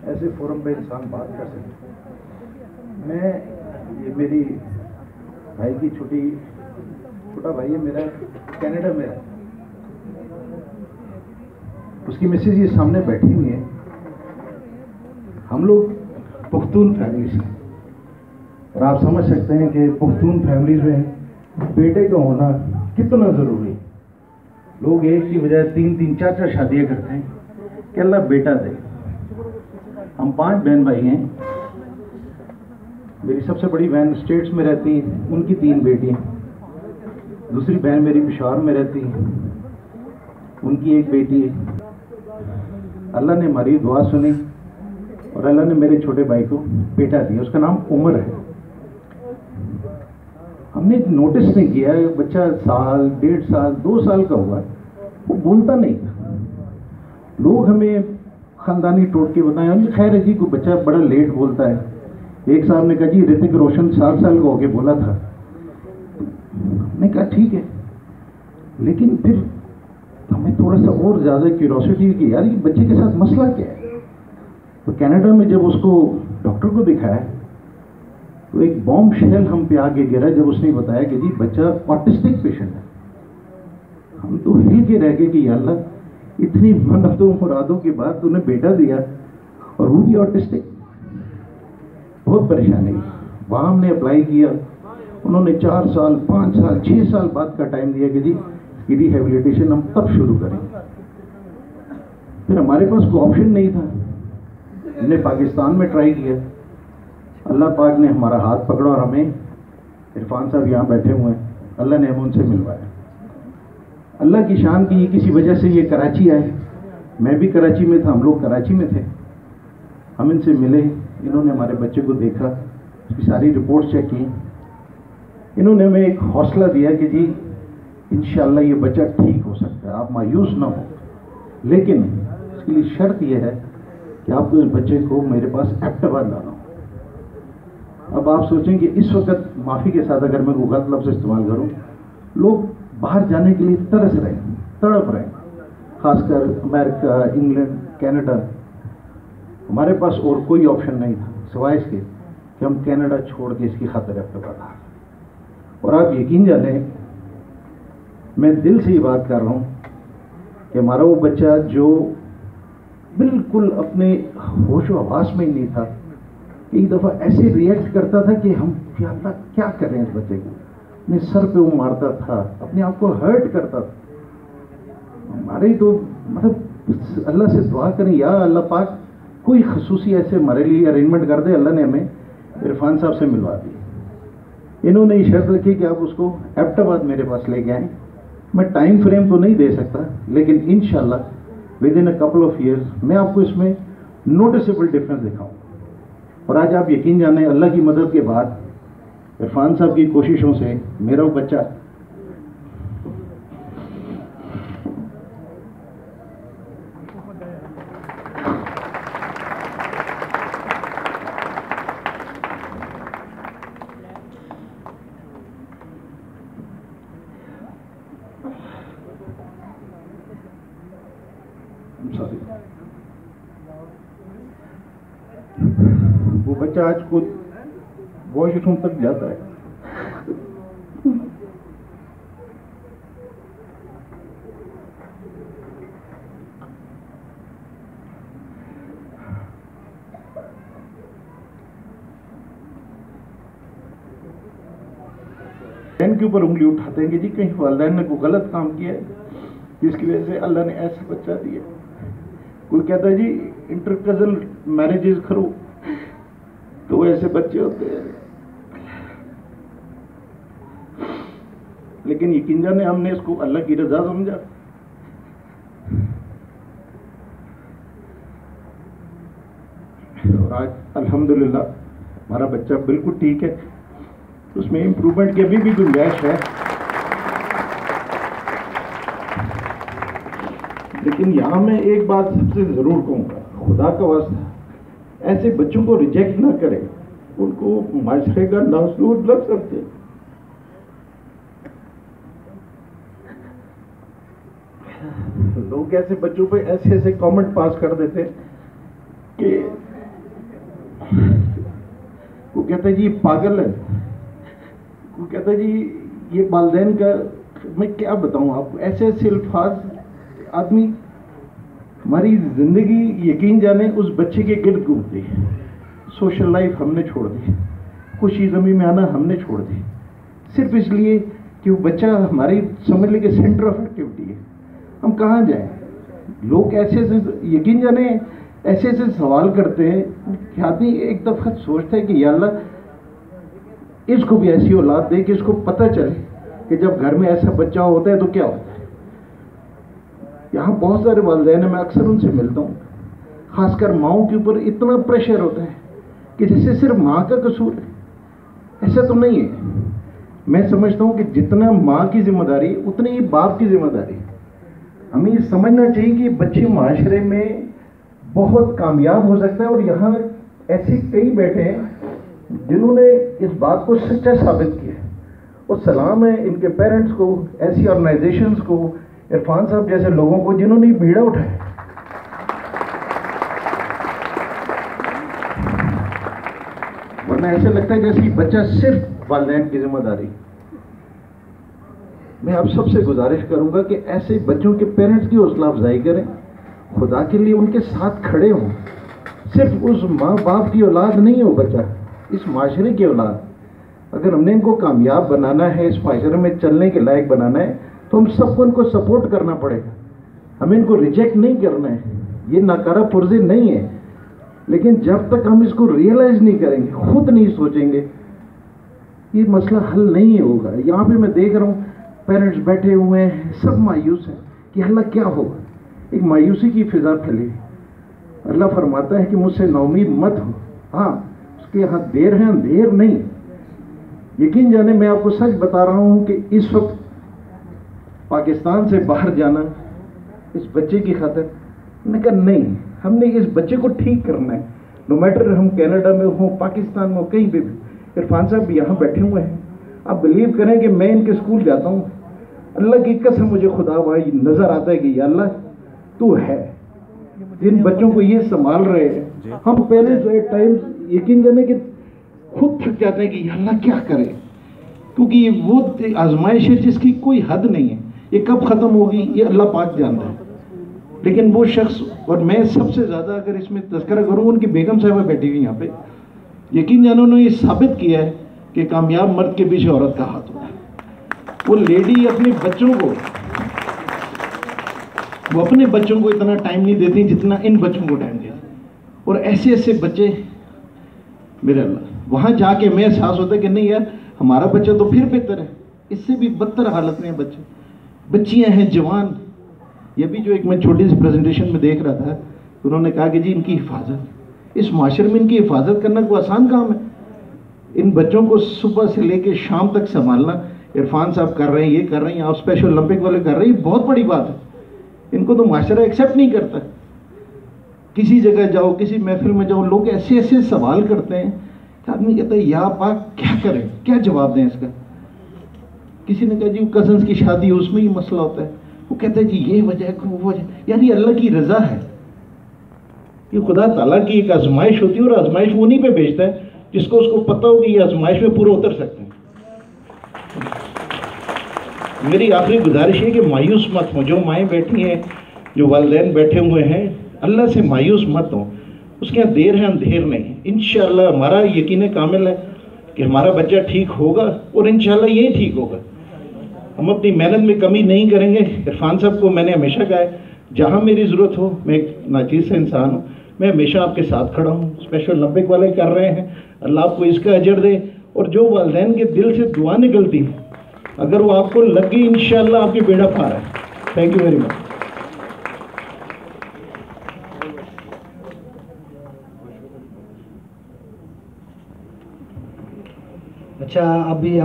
ایسے فورم پہ انسان بات کر سکے. میں یہ میری بھائی کی چھوٹا بھائی ہے میرا, کینیڈا میں ہے. اس کی مسز یہ سامنے بیٹھی ہوئی ہے. ہم لوگ پختون فیملی سے, اور آپ سمجھ سکتے ہیں کہ پختون فیملیز میں بیٹے کا ہونا کتنا ضروری ہے. لوگ ایک کی بجائے 3 4 شادیاں کرتے ہیں کہ اللہ بیٹا دے. ہم 5 بہن بھائی ہیں. میری سب سے بڑی بہن اسٹیٹس میں رہتی ہے, ان کی 3 بیٹیاں. دوسری بہن میری پشاور میں رہتی ہے, ان کی 1 بیٹی ہے. اللہ نے ہماری دعا سنی اور اللہ نے میرے چھوٹے بھائی کو بیٹا دیا, اس کا نام عمر ہے. ہم نے نوٹس نہیں کیا, بچہ 1 سال 1.5 سال 2 سال کا ہوا, وہ بولتا نہیں تھا. لوگ ہمیں خاندانی ٹوٹکے بتائیں, خیر ہے جی کوئی بچہ بڑا لیٹ بولتا ہے. ایک صاحب نے کہا جی رتک روشن 7 سال کا ہو کے بولا تھا. ہم نے کہا ٹھیک ہے, لیکن پھر ہمیں تھوڑا سا اور زیادہ کیوریوسٹی کہ یار یہ بچے کے ساتھ مسئلہ کیا ہے. تو کینیڈا میں جب اس کو ڈاکٹر کو دکھایا تو ایک بومب شیل ہم پہ آگے گرا جب اس نے بتایا کہ جی بچہ آٹسٹک پیشنٹ ہے. ہم تو ہل کے رہ گئے کہ یا اللہ اتنی منتوں مرادوں کے بعد تو نے بیٹا دیا اور وہ بھی آٹسٹک. بہت پریشانی. وہاں ہم نے اپلائی کیا, انہوں نے 4 سال 5 سال 6 سال بعد کا ٹائم دیا کہ جی ریہیبلیٹیشن ہم تب شروع کریں. پھر ہمارے پاس کوئی آپشن نہیں تھا, ہم نے پاکستان میں ٹرائی کیا. اللہ پاک نے ہمارا ہاتھ پکڑا اور ہمیں, عرفان صاحب یہاں بیٹھے ہوئے ہیں, اللہ نے ہم ان سے ملوایا. اللہ کی شان کی کسی وجہ سے یہ کراچی آئے. میں بھی کراچی میں تھا, ہم لوگ کراچی میں تھے. ہم ان سے ملے, انہوں نے ہمارے بچے کو دیکھا, اس کی ساری رپورٹس چیک کی. انہوں نے ہمیں ایک حوصلہ دیا کہ جی انشاءاللہ یہ بچہ ٹھیک ہو سکتا ہے, آپ مایوس نہ ہو, لیکن اس کے لیے شرط یہ ہے کہ آپ کو اس بچے کو میرے پاس ایبٹ آباد لانا ہو. اب آپ سوچیں کہ اس وقت معافی کے ساتھ اگر میں کوئی غلط لفظ استعمال کروں, لوگ باہر جانے کے لیے ترس رہے ہیں, تڑپ رہے ہیں, خاص کر امریکہ, انگلینڈ, کینیڈا. ہمارے پاس اور کوئی آپشن نہیں تھا سوائے اس کے کہ ہم کینیڈا چھوڑ کے اس کی خاطر ایبٹ آباد آ. اور آپ یقین جانیں, میں دل سے یہ بات کر رہا ہوں کہ ہمارا وہ بچہ جو بالکل اپنے ہوش و حواس میں ہی نہیں تھا, ایک دفعہ ایسے ریئیکٹ کرتا تھا کہ ہم کیا کریں اس بچے کو. اپنے سر پہ وہ مارتا تھا, اپنے آپ کو ہرٹ کرتا تھا. ہمارے تو مطلب اللہ سے دعا کریں یا اللہ پاک کوئی خصوصی ایسے ہمارے لیے ارینجمنٹ کر دے. اللہ نے ہمیں عرفان صاحب سے ملوا دی. انہوں نے یہ شرط رکھی کہ آپ اس کو ایبٹ آباد میرے پاس لے کے آئیں. میں ٹائم فریم تو نہیں دے سکتا, لیکن انشاءاللہ with in a couple of years میں آپ کو اس میں نوٹسیبل ڈفرینس دکھاؤں. اور آج آپ یقین جانیں, اللہ کی مدد کے بعد عرفان صاحب کی کوششوں سے میرا وہ بچہ وہ بچہ آج خود واش روم تک جاتا ہے. پین کے اوپر انگلی اٹھاتے ہیں کہ جی کہیں والدین نے کوئی غلط کام کیا ہے جس کی وجہ سے اللہ نے ایسا بچہ دیا. کوئی کہتا ہے جی انٹر کزن میرجز کرو تو ایسے بچے ہوتے ہیں. لیکن یقین جانے ہم نے اس کو اللہ کی رضا سمجھا. اور آج الحمدللہ ہمارا بچہ بالکل ٹھیک ہے. اس میں امپروومنٹ کی ابھی بھی گنجائش ہے, لیکن یہاں میں ایک بات سب سے ضرور کہوں گا, خدا کا واسطہ ایسے بچوں کو ریجیکٹ نہ کرے, ان کو معاشرے کا ناسور لگ سکتے. لوگ ایسے بچوں پہ ایسے ایسے کامنٹ پاس کر دیتے کہ وہ کہتا ہے جی یہ پاگل ہے، وہ کہتا ہے جی یہ والدین کا میں کیا بتاؤں آپ، ایسے ایسے الفاظ آدمی ہماری زندگی یقین جانے اس بچے کے گرد گھومتی ہے. سوشل لائف ہم نے چھوڑ دی، خوشی غمی میں آنا ہم نے چھوڑ دی، صرف اس لیے کہ وہ بچہ ہماری سمجھ لے کہ سینٹر آف ایکٹیویٹی ہے. ہم کہاں جائیں؟ لوگ ایسے ایسے یقین جانے ایسے ایسے سوال کرتے ہیں کہ آدمی ایک دفعہ سوچتا ہے کہ یا اللہ اس کو بھی ایسی اولاد دے کہ اس کو پتہ چلے کہ جب گھر میں ایسا بچہ ہوتا ہے تو کیا ہوتا ہے. یہاں بہت سارے والدین ہیں، میں اکثر ان سے ملتا ہوں، خاص کر ماؤں کے اوپر اتنا پریشر ہوتا ہے کہ جیسے صرف ماں کا قصور ہے. ایسا تو نہیں ہے. میں سمجھتا ہوں کہ جتنا ماں کی ذمہ داری اتنی ہی باپ کی ذمہ داری. ہمیں یہ سمجھنا چاہیے کہ بچے معاشرے میں بہت کامیاب ہو سکتا ہے، اور یہاں ایسے کئی بیٹھے ہیں جنہوں نے اس بات کو سچا ثابت کیا ہے. اور سلام ہے ان کے پیرنٹس کو، ایسی آرگنائزیشنز کو، عرفان صاحب جیسے لوگوں کو جنہوں نے بیڑا اٹھایا. ورنہ ایسے لگتا ہے جیسے بچہ صرف والدین کی ذمہ داری. میں آپ سب سے گزارش کروں گا کہ ایسے بچوں کے پیرنٹس کی حوصلہ افزائی کریں، خدا کے لیے ان کے ساتھ کھڑے ہوں. صرف اس ماں باپ کی اولاد نہیں ہو بچہ، اس معاشرے کی اولاد. اگر ہم نے ان کو کامیاب بنانا ہے، اس معاشرے میں چلنے کے لائق بنانا ہے، تو ہم سب کو ان کو سپورٹ کرنا پڑے گا. ہمیں ان کو ریجیکٹ نہیں کرنا ہے، یہ ناکارہ پرزے نہیں ہے. لیکن جب تک ہم اس کو ریئلائز نہیں کریں گے، خود نہیں سوچیں گے، یہ مسئلہ حل نہیں ہوگا. یہاں پہ میں دیکھ رہا ہوں پیرنٹس بیٹھے ہوئے ہیں، سب مایوس ہیں کہ اللہ کیا ہوگا. ایک مایوسی کی فضا پھیلی. اللہ فرماتا ہے کہ مجھ سے ناامید مت ہو. ہاں اس کے یہاں دیر ہے، اندھیر نہیں. یقین جانے میں آپ کو سچ بتا رہا ہوں کہ اس وقت پاکستان سے باہر جانا اس بچے کی خاطر، میں نے کہا نہیں، ہم نے اس بچے کو ٹھیک کرنا ہے. نو میٹر ہم کینیڈا میں ہوں، پاکستان میں ہوں، کہیں پہ بھی. عرفان صاحب بھی یہاں بیٹھے ہوئے ہیں. آپ بلیو کریں کہ میں ان کے اسکول جاتا ہوں، اللہ کی قسم مجھے خدا بھائی نظر آتا ہے کہ یا اللہ تو ہے. جن بچوں کو یہ سنبھال رہے ہیں، ہم پہلے جو ٹائم یقین جانے کہ خود تھک جاتے ہیں کہ یا اللہ کیا کرے، کیونکہ یہ وہ آزمائش ہے جس کی کوئی حد نہیں ہے. یہ کب ختم ہوگی یہ اللہ پاک جانتا ہے. لیکن وہ شخص، اور میں سب سے زیادہ اگر اس میں تذکرہ کروں، ان کی بیگم صاحبہ بیٹھی ہوئی یہاں پہ، یقین جانو انہوں نے یہ ثابت کیا ہے کہ کامیاب مرد کے پیچھے عورت کا ہاتھ ہوتا ہے. وہ لیڈی اپنے بچوں کو، وہ اپنے بچوں کو اتنا ٹائم نہیں دیتی جتنا ان بچوں کو ٹائم دیتی. اور ایسے ایسے بچے، میرے اللہ، وہاں جا کے میں احساس ہوتا ہے کہ نہیں یار ہمارا بچہ تو پھر بہتر ہے، اس سے بھی بدتر حالت میں ہیں بچے، بچیاں ہیں، جوان. یہ بھی جو ایک میں چھوٹی سی پریزنٹیشن میں دیکھ رہا تھا، انہوں نے کہا کہ جی ان کی حفاظت، اس معاشرے میں ان کی حفاظت کرنا کوئی آسان کام ہے؟ ان بچوں کو صبح سے لے کے شام تک سنبھالنا، عرفان صاحب کر رہے ہیں، یہ کر رہے ہیں، آپ اسپیشل اولمپک والے کر رہے ہیں، یہ بہت بڑی بات ہے. ان کو تو معاشرہ ایکسیپٹ نہیں کرتا. کسی جگہ جاؤ، کسی محفل میں جاؤ، لوگ ایسے ایسے سوال کرتے ہیں کہ آدمی کہتا ہے یا پاک کیا کریں، کیا جواب دیں اس کا. کسی نے کہا جی وہ کزنس کی شادی ہے، اس میں ہی مسئلہ ہوتا ہے. وہ کہتا ہے جی یہ وجہ ہے، وہ وجہ. یار یہ اللہ کی رضا ہے، یہ خدا تعالیٰ کی ایک آزمائش ہوتی ہے، اور آزمائش وہ نہیں پہ بھیجتا ہے جس کو اس کو پتہ ہو کہ یہ آزمائش میں پورا اتر سکتے ہیں. میری آخری گزارش ہے کہ مایوس مت ہوں. جو مائیں بیٹھی ہیں، جو والدین بیٹھے ہوئے ہیں، اللہ سے مایوس مت ہوں. اس کے یہاں دیر ہے اندھیر نہیں. انشاءاللہ ہمارا یقین کامل ہے کہ ہمارا بچہ ٹھیک ہوگا، اور انشاءاللہ یہی ٹھیک ہوگا. ہم اپنی محنت میں کمی نہیں کریں گے. عرفان صاحب کو میں نے ہمیشہ کہا ہے جہاں میری ضرورت ہو، میں ایک ناچیز سے انسان ہوں، میں ہمیشہ آپ کے ساتھ کھڑا ہوں. اسپیشل اولمپک والے کر رہے ہیں، اللہ آپ کو اس کا اجر دے. اور جو والدین کے دل سے دعا نکلتی ہے، اگر وہ آپ کو لگ گئی، انشاءاللہ آپ کی بیڑا پار ہے. Thank you very much. اچھا ابھی